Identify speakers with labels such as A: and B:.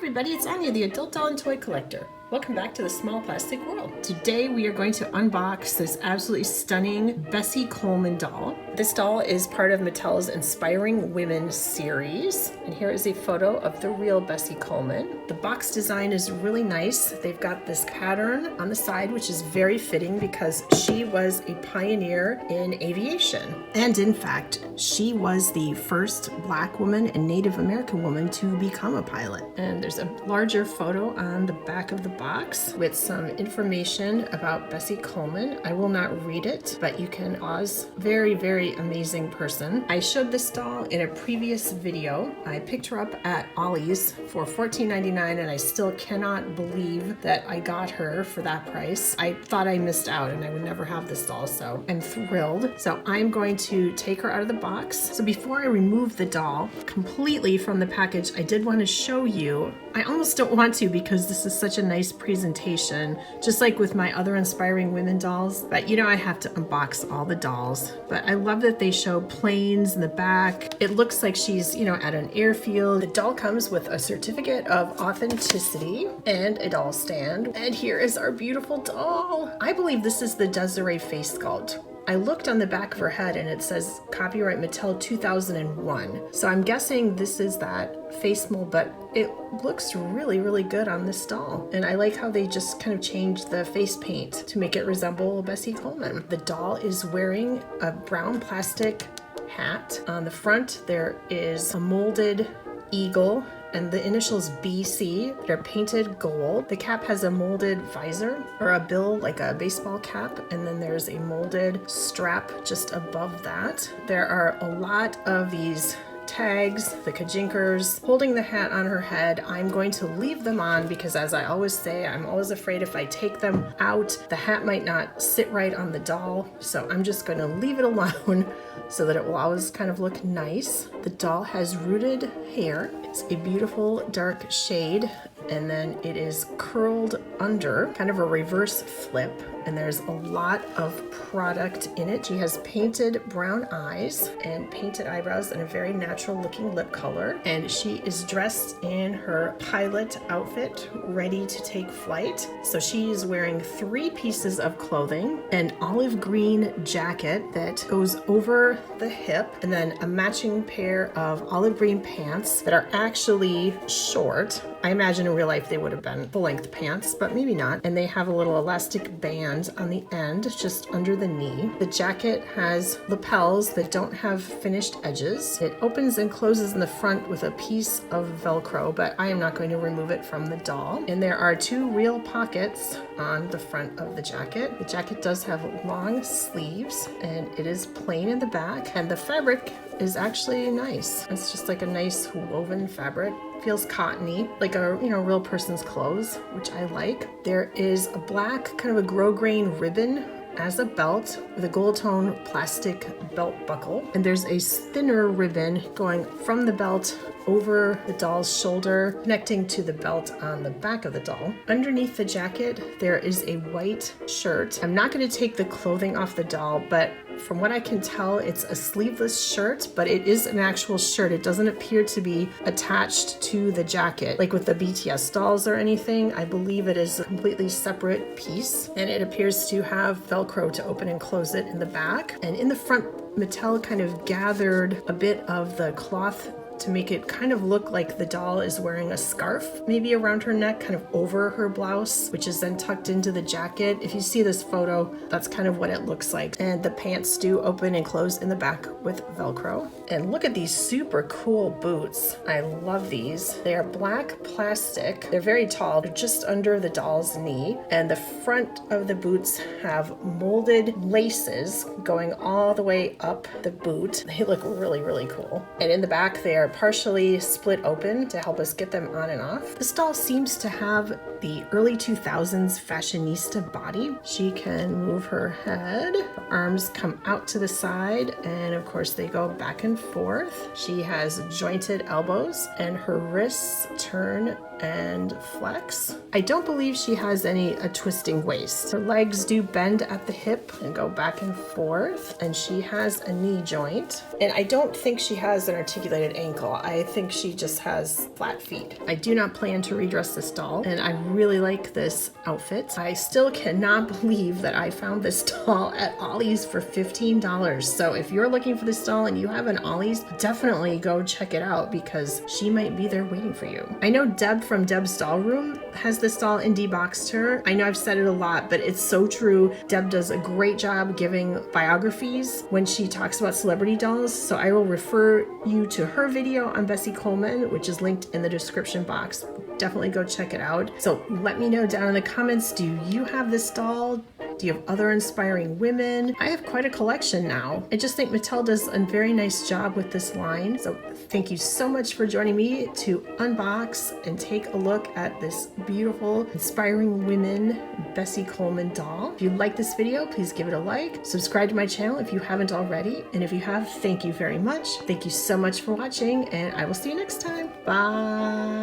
A: everybody, it's Anya, the adult doll and toy collector. Welcome back to the small plastic world. Today we are going to unbox this absolutely stunning Bessie Coleman doll. This doll is part of Mattel's Inspiring Women series. And here is a photo of the real Bessie Coleman. The box design is really nice. They've got this pattern on the side, which is very fitting because she was a pioneer in aviation. And in fact, she was the first Black woman and Native American woman to become a pilot. And there's a larger photo on the back of the box with some information about Bessie Coleman. I will not read it, but you can pause. Very, very amazing person. I showed this doll in a previous video. I picked her up at Ollie's for $14.99 and I still cannot believe that I got her for that price. I thought I missed out and I would never have this doll, so I'm thrilled. So I'm going to take her out of the box. So before I remove the doll completely from the package, I did want to show you. I almost don't want to because this is such a nice presentation, just like with my other Inspiring Women dolls, but you know I have to unbox all the dolls. But I love that they show planes in the back. It looks like she's, at an airfield. The doll comes with a certificate of authenticity and a doll stand. And here is our beautiful doll. I believe this is the Desiree face sculpt. I looked on the back of her head and it says copyright Mattel 2001. So I'm guessing this is that face mold, but it looks really, really good on this doll. And I like how they just kind of changed the face paint to make it resemble Bessie Coleman. The doll is wearing a brown plastic hat. On the front, there is a molded eagle and the initials BC. They're painted gold. The cap has a molded visor or a bill, like a baseball cap, and then there's a molded strap just above that. There are a lot of these tags, the kajinkers, holding the hat on her head. I'm going to leave them on because, as I always say, I'm always afraid if I take them out, the hat might not sit right on the doll. So I'm just going to leave it alone so that it will always kind of look nice. The doll has rooted hair. It's a beautiful dark shade, and then it is curled under, kind of a reverse flip. And there's a lot of product in it. She has painted brown eyes and painted eyebrows and a very natural looking lip color. And she is dressed in her pilot outfit, ready to take flight. So she is wearing 3 pieces of clothing, an olive green jacket that goes over the hip, and then a matching pair of olive green pants that are actually short. I imagine in real life they would have been full-length pants, but maybe not. And they have a little elastic band on the end, just under the knee. The jacket has lapels that don't have finished edges. It opens and closes in the front with a piece of Velcro, but I am not going to remove it from the doll. And there are 2 real pockets on the front of the jacket. The jacket does have long sleeves, and it is plain in the back, and the fabric is actually nice. It's just like a nice woven fabric. Feels cottony, like a real person's clothes, which I like. There is a black kind of a grosgrain ribbon as a belt with a gold tone plastic belt buckle, and there's a thinner ribbon going from the belt over the doll's shoulder, connecting to the belt on the back of the doll. Underneath the jacket, there is a white shirt. I'm not going to take the clothing off the doll, but from what I can tell, it's a sleeveless shirt, but it is an actual shirt. It doesn't appear to be attached to the jacket, like with the BTS dolls or anything. I believe it is a completely separate piece, and it appears to have Velcro to open and close it in the back. And in the front, Mattel kind of gathered a bit of the cloth to make it kind of look like the doll is wearing a scarf, maybe around her neck, kind of over her blouse, which is then tucked into the jacket. If you see this photo, that's kind of what it looks like. And the pants do open and close in the back with Velcro. And look at these super cool boots. I love these. They are black plastic. They're very tall. They're just under the doll's knee. And the front of the boots have molded laces going all the way up the boot. They look really, really cool. And in the back, they are partially split open to help us get them on and off. This doll seems to have the early 2000s fashionista body. She can move her head. Her arms come out to the side, and of course they go back and forth. She has jointed elbows, and her wrists turn and flex. I don't believe she has a twisting waist. Her legs do bend at the hip and go back and forth, and she has a knee joint. And I don't think she has an articulated ankle. ankle. I think she just has flat feet. I do not plan to redress this doll, and I really like this outfit. I still cannot believe that I found this doll at Ollie's for $15. So if you're looking for this doll and you have an Ollie's, definitely go check it out because she might be there waiting for you. I know Deb from Deb's Doll Room has this doll and deboxed her. I know I've said it a lot, but it's so true. Deb does a great job giving biographies when she talks about celebrity dolls. So I will refer you to her video on Bessie Coleman, which is linked in the description box. Definitely go check it out. So let me know down in the comments, do you have this doll? Do you have other inspiring women? I have quite a collection now. I just think Mattel does a very nice job with this line. So thank you so much for joining me to unbox and take a look at this beautiful, inspiring women Bessie Coleman doll. If you like this video, please give it a like. Subscribe to my channel if you haven't already. And if you have, thank you very much. Thank you so much for watching, and I will see you next time. Bye.